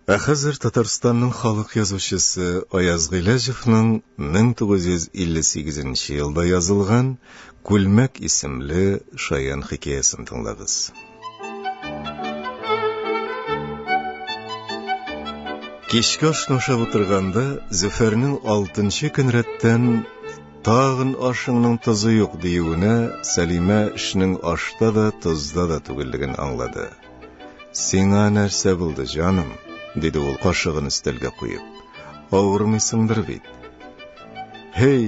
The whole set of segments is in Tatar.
Хәзер Татарстанның халык язучысы Аяз Гыйләҗевнең 1958 елда язылган Күлмәк исемле шаян хикәясен тыңлагыз. Кичке ашны ашап утырганда Зөфәрнең 6нчы көн рәттән тагын ашыңның тузы юк диюенә Сәлимә эшнең ашта да тузда да түгеллеген аңлады. Сиңа нәрсә булды, җаным? Диде ул кашыгын өстәлгә куеп. Авырмыйсыңдыр бит. Хей,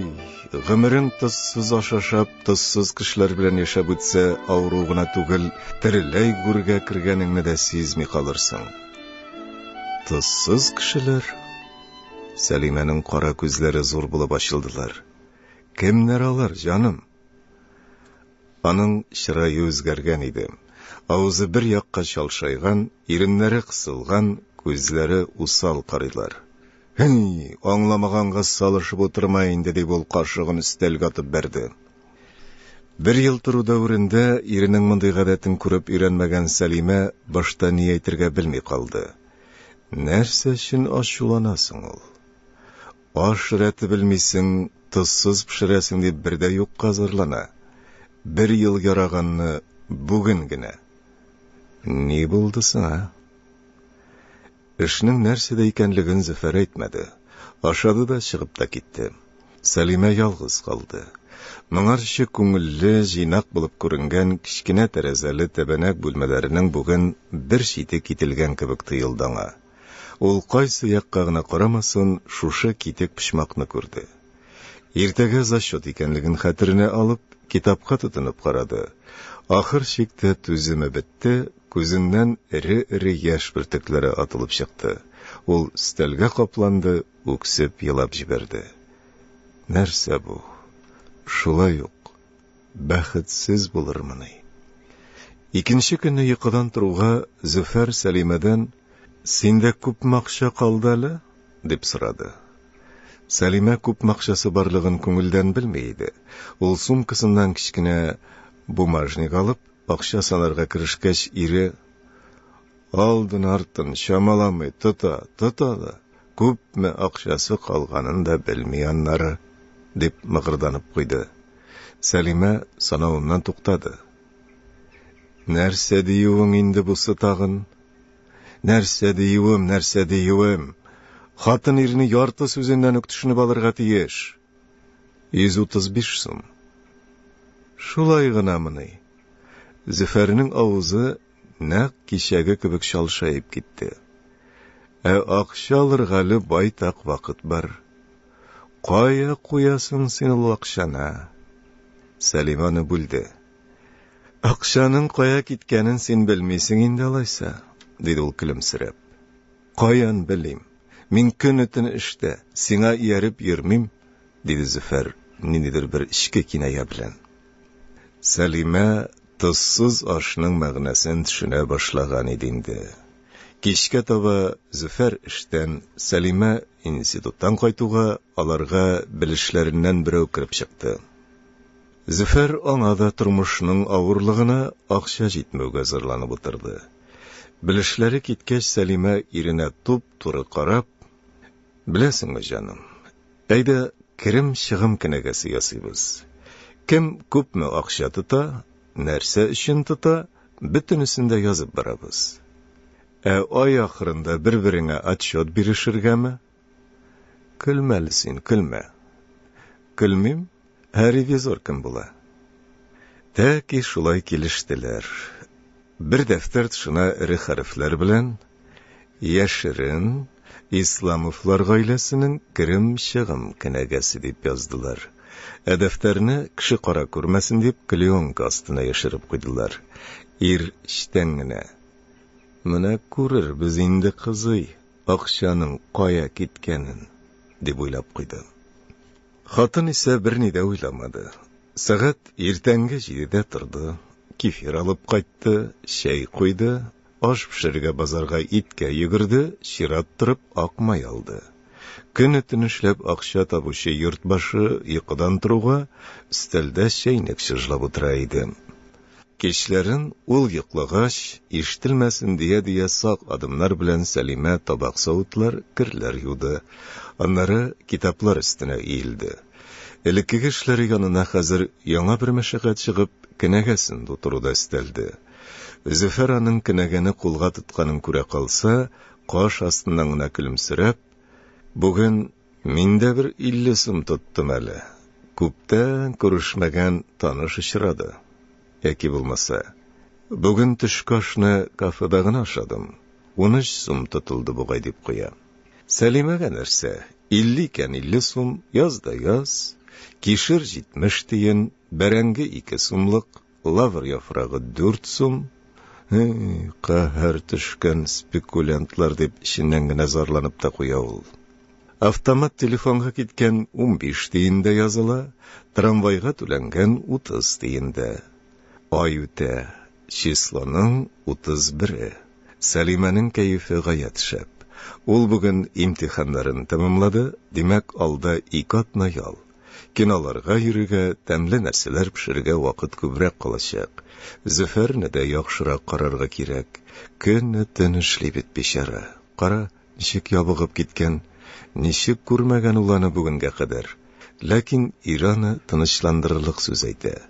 гомерең тузсыз ашашап, тузсыз кешеләр белән яшәп үтсә, авыру гына түгел, тереләй гүргә кергәнеңне дә сизми калырсың. Тузсыз кешеләр? Сәлимәнең кара күзләре зур булып ачылдылар. Кемнәр алар, җаным? Аның чырае үзгәргән иде. Авызы бер якка чалшайган, иреннәре кысылган, күзләре усал карыйлар. Хей, аңламаганга салышып утырма инде, дип ул кашыгын өстәлгә атып бәрде. Бер ел туру дәврендә иренең мондый гадәтен күреп өйрәнмәгән Сәлимә башта ни әйтергә белми калды. Нәрсә өчен ачуланасың ул? Аш рәте белмисең, тузсыз пешерәсең дип бердә юк казырлана. Бер ел яраганны бүген генә. Ни булды сиңа? Эшнең нәрсәдә икәнлеген Зөфәр әйтмәде. Ашады да чыгып та китте. Сәлимә ялгыз калды. Моңарчы күңелле, җыйнак булып күренгән кичкенә тәрәзәле тәбәнәк бүлмәләренең бүген бер чите кителгән кебек тоелды аңа. Ул кайсы якка гына карамасын, шушы китек почмакны күрде. Иртәгә зачет икәнлеген хәтеренә алып, китапка тотынып карады. Ахыр чиктә түземе бетте, күзеннән эре-эре яшь бөртекләре атылып чыкты. Ул өстәлгә капланды, үксеп елап җибәрде. Нәрсә бу? Шулай ук бәхетсез булырмыни? Икенче көнне йокыдан торуга Зөфәр Сәлимәдән «Синдә күпме акча калды әле?» дип сорады. Сәлимә күпме акчасы барлыгын күңелдән белми иде. Ул сумкасыннан кичкенә бумажник алып, акча санарга керешкәч, ире алдын-артын чамаламый тота да, күпме акчасы калганын да белми аннары, дип мыгырданып куйды. Сәлимә санавыннан туктады. Нәрсә диюең инде бусы тагын? Нәрсә диюем? Хатын ирне ярты сүзеннән үк төшенеп алырга тиеш. 135 сум. Шулай гынамыни? Зөфәрнең авызы нәкъ кичәге кебек шалшайып китте. Акча алырга әле байтак вакыт бар. Кая куясың син ул акчаны? Сәлимә аны бүлде. Акчаның кая киткәнен син белмисең инде алайса, диде ул көлемсерәп. Каян белим? Мин көн-төн эштә, сиңа ияреп йөрмим, диде Зөфәр ниндидер бер ичке киная белән. Сәлимә тузсыз ашның мәгънәсен төшенә башлаган иде инде. Кичкә таба Зөфәр эштән, Сәлимә институттан кайтуга аларга белешләреннән берәү кирип чыкты. Зөфәр аңа да тормышның авырлыгына акча җитмәүгә зарланып утырды. Белешләре киткәч, Сәлимә иренә туп-туры карап, «Беләсеңме, җаным, әйдә керем-чыгым кенәгәсе ясыйбыз. Кем күпме акча тота, нәрсә өчен тота, бөтенесен дә язып барабыз. Ай ахырында бер-береңә отчет бирешергәме?» Көлмәле син, көлмә. Көлмим, ревизор кем була? Тәки шулай килештеләр. Бер дәфтәр тышына эре хәрефләр белән «Яшерен Исламовлар гаиләсенең керем-чыгым кенәгәсе» дип яздылар. Дәфтәрне кеше кара күрмәсен дип клеенка астына яшереп куйдылар. Ир эчтән генә: «Менә күрербез инде, кызый, акчаның кая киткәнен», дип уйлап куйды. Хатын исә берни дә уйламады. Сәгать иртәнге 7дә торды. Кефир алып кайтты, чәй куйды, аш пешерергә базарга иткә йөгерде, чират торып акмай алды. Көн-төн эшләп акча табучы йортбашы йокыдан торуга өстәлдә чәйнек чыжлап утыра иде. Kişlerin ul yıklagaş, iştilmesin diye sağ adımlar bilen Salime tabak savutlar, kirler yudu. Onları kitaplar üstüne eğildi. Elikki kişleri yanına hazır yana bir meşakat çıkıp, kinegesin tuturuda isteldi. Züfer anın kinegeni kulga tutkanın küre kalsa, qoş astından gına külümsürep, bugün minde bir 50 sum tuttum eli. Kuptan görüşmegen tanış işiradı. Eki bulmasa, bugün tüşkaşını kafedagını aşadım. 13 sum tutuldu buğay dip koya. Salime'ge nerse, 50 iken 50 sum, yaz da yaz, kişir 70 deyin, berengi 2 sumlık, lavr yafrağı 4 sum, kahar tüşken spekulantlar dip işinden gine zarlanıp da koya ol. Avtomat telefonga gitken 15 deyinde yazıla, tramvayga tülengen 30 deyinde. Ay üte, çislonun 31'i. Salime'nin keyfi gayet şep. Ol bugün imtihanların tamamladı, demek alda 2 atna yal. Kinolarga yürüge, temli nerseler pişirge vakit kübrek kalacak. Züferine de yakşıra kararga kirek. Künne tünüşli bit bişara. Kara, nişik yabıgıp gitken, nişik kurmagan ulanı bugünge kadar. Lakin İran'ı tınışlandırırlık söz aydı.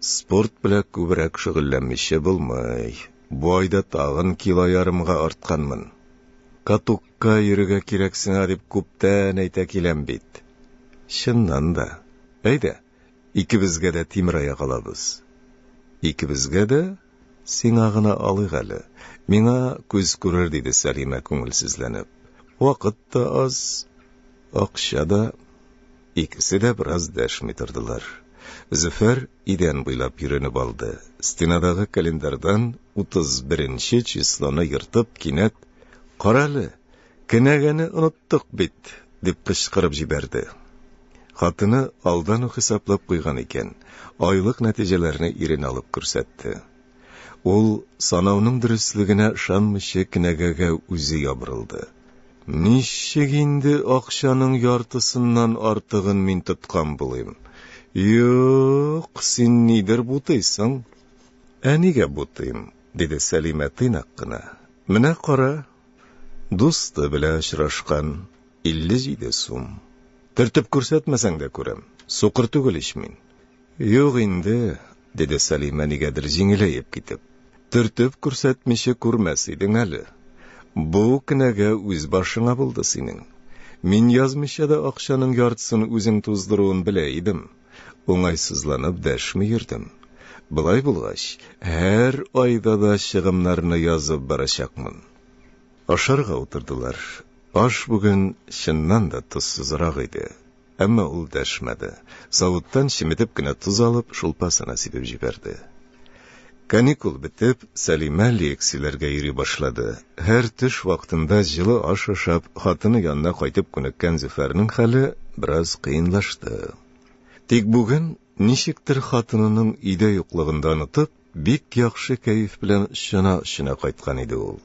Sport bilek kübrek şıgıllenmişe bulmay. Bu ayda tağın kilo yarımga artkanmın. Katukka yürüge kireksin adip kuptan ayta kilen bit. Şınnan da. Eyde, ikibizge de Timra'ya kalabız. İkibizge de sen ağına alıgalı. Mina göz görür dedi Salime köngülsizlenip. Vakit da az, akşa da. İkisi de biraz deşmitirdiler. Züfer iden buylap yürünüp aldı. Stinadağı kalendardan 31. çislonu yırtıp kinet, "Qaralı, kinegeni unuttuk bit," dip kışkırıp jiberdi. Xatını aldan hesaplap koygan eken, aylık neticelerini irin alıp көрсәтті. Ol sanavның dürüstlüğüne şanmışı kinegege üzi yabırıldı. Nişik indi akşanın yartısından artığın min tutkan bulayım. Yok, sen nidir butaysan? Anige butayım, dedi Salime tıynakkına. Mine qara, dostu bile aşıraşkan 57 sum. Tırtıp көрсәтмәсәң de көрем, soqır tügül işmin. Yok indi, dedi Salime nigedir jingileyip gitip. Tırtıp көрсәтmişi көрмәсидin әлі. Bu kinege üz başına buldu senin. Min yazmışa da akşanın yartısını üzün tuzduruğun bileydim. Oңайсызланып дәшми йөрдем. Былай булгач, һәр айда да чыгымнарны язып барачакмын. Ашарга утырдылар. Аш бүген чыннан да тузсызрак иде. Әмма ул дәшмәде. Савыттан чимитеп кенә туз алып, шулпасына сибеп җибәрде. Каникул бетеп, Салиме лекцияләргә йөри башлады. Һәр төш вакытында җылы аш ашап, хатыны янына кайтып күнеккән Зөфәрнең хәле бераз кыенлашты. Тик бүген ничектер хатынының өйдә юклыгында онытып, бик яхшы кәеф белән шына кайткан иде ул.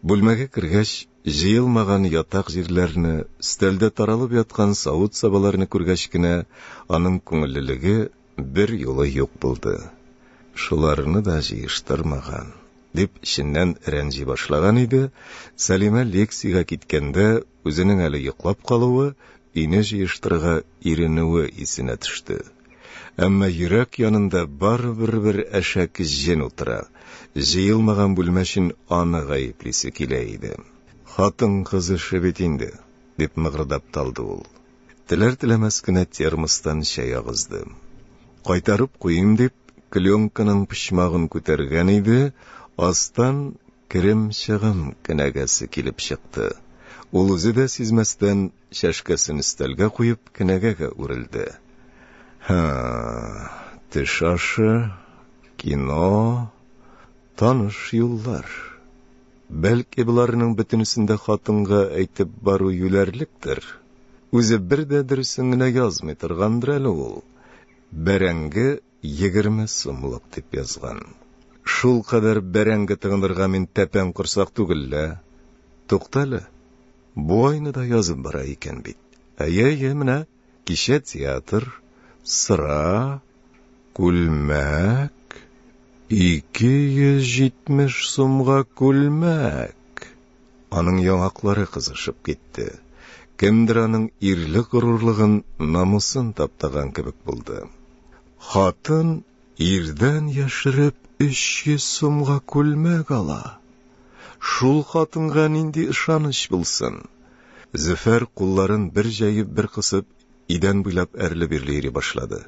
Бүлмәгә кергәч, җыелмаган ятак җирләрне, стелдә таралып яткан савыт сабаларны күргәч кенә, аның күңеллелеге бер юлы юк булды. Шуларны да җыештырмаган, дип чиннән рәнҗи башлаган иде. Салиме лекциягә киткәндә, үзенең әле йоклап калуы, ине җыештырга иренүе исенә төште. Әмма йөрәк янында барыбер бер әшәк җен утыра. Җыелмаган бүлмәшен аны гаеплисе килә иде. Хатын кызы бит инде, дип мыгырдап талды ул. Теләр-теләмәс кенә термостан чәй агызды. Кайтарып куйым дип, клёнканың пычмагын күтәргән иде, астан керем-чыгым кенәгәсе килеп чыкты. Ул үзе дә сизмәстән чәшкәсен өстәлгә куеп кенәгәгә үрелде. Теш ашы, кино, таныш юллар. Бәлки буларның бөтенесендә хатынга әйтеп бару юләрлектер. Үзе бер дә дөресен генә язмый торгандыр әле ул. Бәрәңге 20 сумлык дип язган. Шул кадәр бәрәңге тыгындырга мин тәпән курсак түгеллә. Туктале. Бу айны да язып бара икән бит. Әйе, менә кичә театр, сыра, күлмәк. 270 сумга күлмәк. Аның яңаклары кызышып китте. Кемдер аның ирлек горурлыгын, намусын таптаган кебек булды. Хатын ирдән яшереп 300 сумга күлмәк ала. Шул хатынга нинди ышаныч булсын? Зөфәр кулларын бер җәеп, бер кысып, идән буйлап әрле-бирле йөри башлады.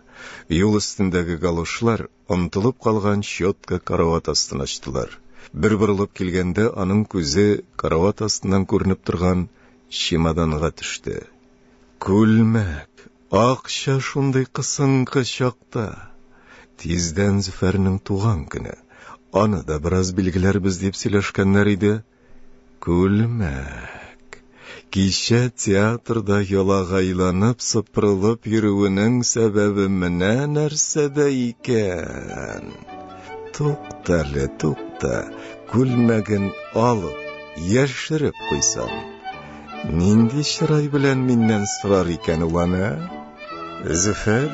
Юл өстендәге галошлар онтылып калган щетка карават астына ачтылар. Бер борылып килгәндә, аның күзе карават астыннан күренеп торган чемоданга төште. Күлмәк, акча шундый кысынкы чакта. Тиздән Зөфәрнең туган көне. Аны да бераз билгеләрбез дип сөйләшкәннәр иде. Күлмәк. Кичә театрда ялагайланып сыпырылып йөрүенең сәбәбе менә нәрсәдә икән. Туктале, тукта, күлмәген алып, яшереп куйсам. Нинди чырай белән миннән сорар икән ул аны? Зөфәр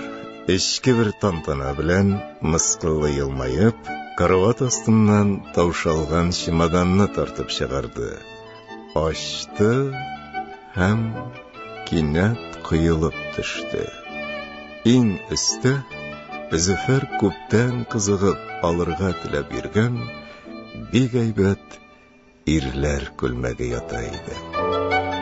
эчке бер тантана белән мыскыллы елмаеп, карават астыннан таушалган чемоданны тартып чыгарды. Ачты һәм кинәт кыелып төште. Иң өстә Зөфәр күптән кызыгып алырга теләп йөргән бик әйбәт ирләр күлмәге ята иде.